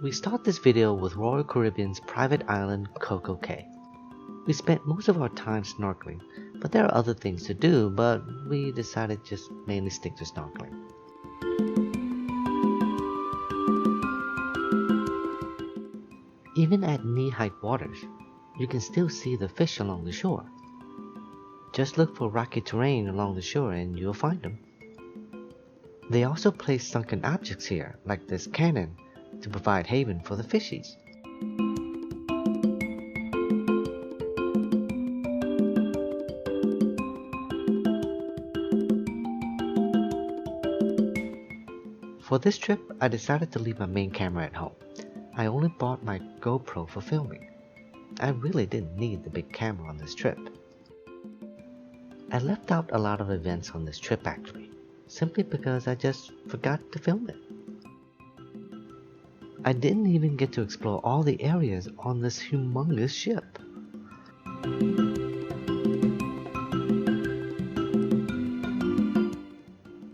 We start this video with Royal Caribbean's private island Coco Cay. We spent most of our time snorkeling, but there are other things to do, but we decided just mainly stick to snorkeling. Even at knee-height waters, you can still see the fish along the shore. Just look for rocky terrain along the shore and you'll find them. They also place sunken objects here, like this cannon, to provide haven for the fishies. For this trip, I decided to leave my main camera at home. I only bought my GoPro for filming. I really didn't need the big camera on this trip. I left out a lot of events on this trip actually, simply because I just forgot to film it. I didn't even get to explore all the areas on this humongous ship.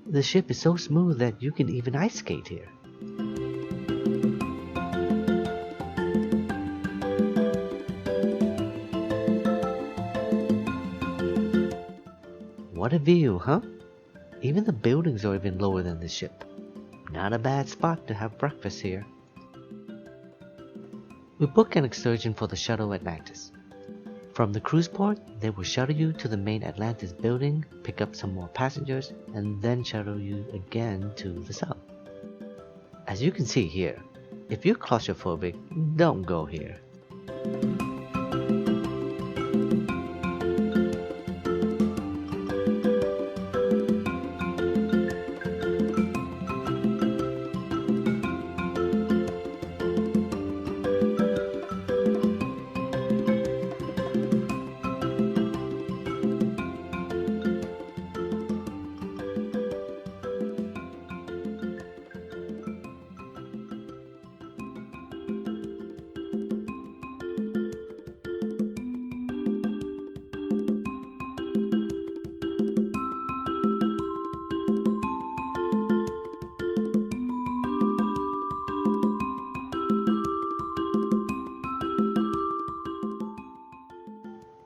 The ship is so smooth that you can even ice skate here. What a view, huh? Even the buildings are even lower than the ship. Not a bad spot to have breakfast here. We booked an excursion for the shuttle Atlantis. From the cruise port, they will shuttle you to the main Atlantis building, pick up some more passengers, and then shuttle you again to the south. As you can see here, if you're claustrophobic, don't go here.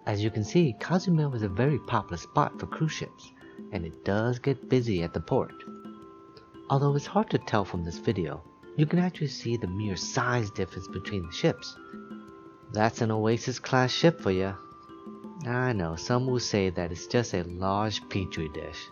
As you can see, Cozumel is a very popular spot for cruise ships, and it does get busy at the port. Although it's hard to tell from this video, you can actually see the mere size difference between the ships. That's an Oasis class ship for you. I know, some will say that it's just a large petri dish.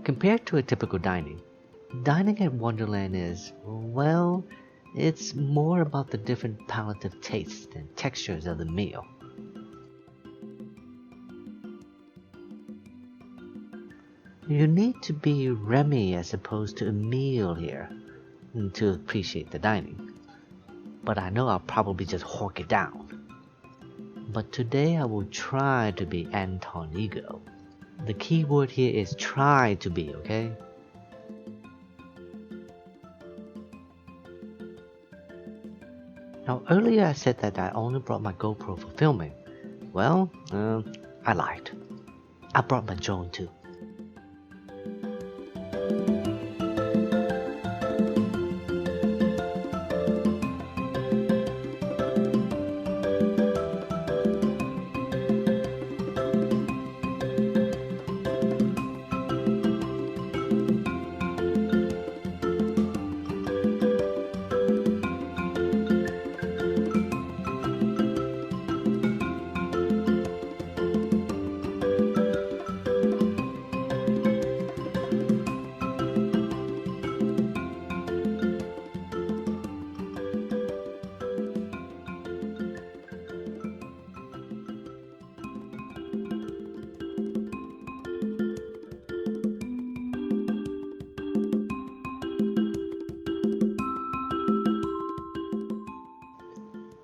Compared to a typical dining at Wonderland is, well, it's more about the different palate tastes and textures of the meal. You need to be Remy as opposed to Emile here to appreciate the dining. But I know I'll probably just hawk it down. But today I will try to be Anton Ego. The key word here is try to be, okay? Now earlier I said that I only brought my GoPro for filming. Well, I lied. I brought my drone too.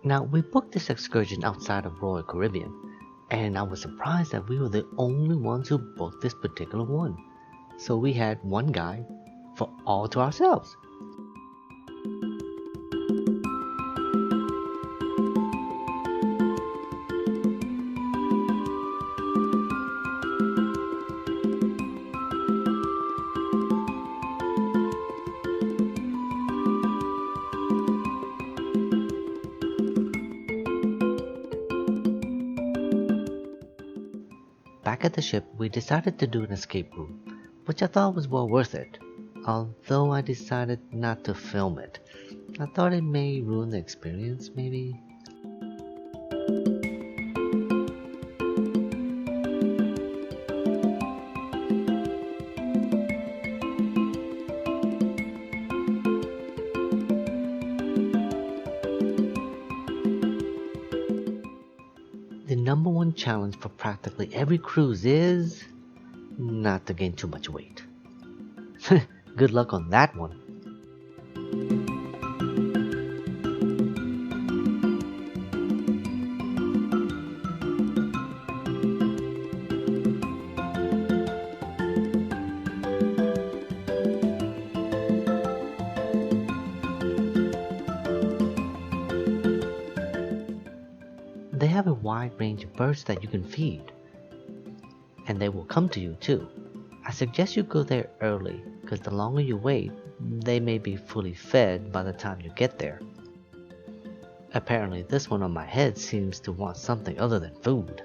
Now, we booked this excursion outside of Royal Caribbean, and I was surprised that we were the only ones who booked this particular one. So we had one guide for all to ourselves. Back at the ship, we decided to do an escape room, which I thought was well worth it, although I decided not to film it. I thought it may ruin the experience, maybe. The number one challenge for practically every cruise is not to gain too much weight. Good luck on that one. They have a wide range of birds that you can feed, and they will come to you too. I suggest you go there early, because the longer you wait, they may be fully fed by the time you get there. Apparently this one on my head seems to want something other than food.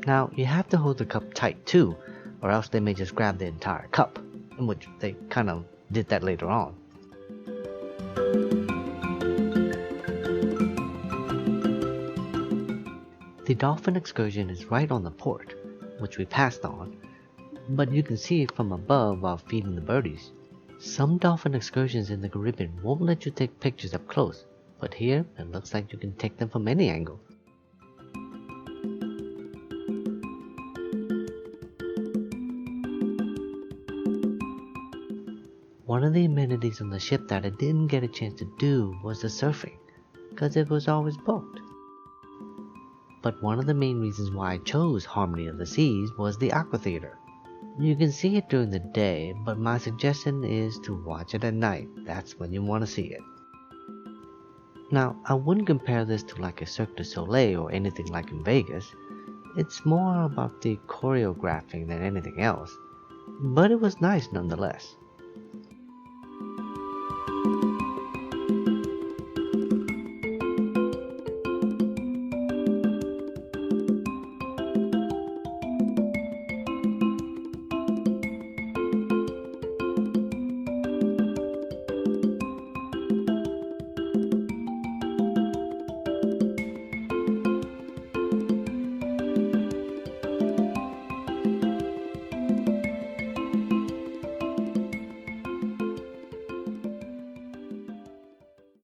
Now you have to hold the cup tight too, or else they may just grab the entire cup, in which they kind of did that later on. The dolphin excursion is right on the port, which we passed on, but you can see it from above while feeding the birdies. Some dolphin excursions in the Caribbean won't let you take pictures up close, but here it looks like you can take them from any angle. One of the amenities on the ship that I didn't get a chance to do was the surfing, because it was always booked. But one of the main reasons why I chose Harmony of the Seas was the Aqua Theater. You can see it during the day, but my suggestion is to watch it at night. That's when you want to see it. Now, I wouldn't compare this to like a Cirque du Soleil or anything like in Vegas. It's more about the choreographing than anything else, but it was nice nonetheless.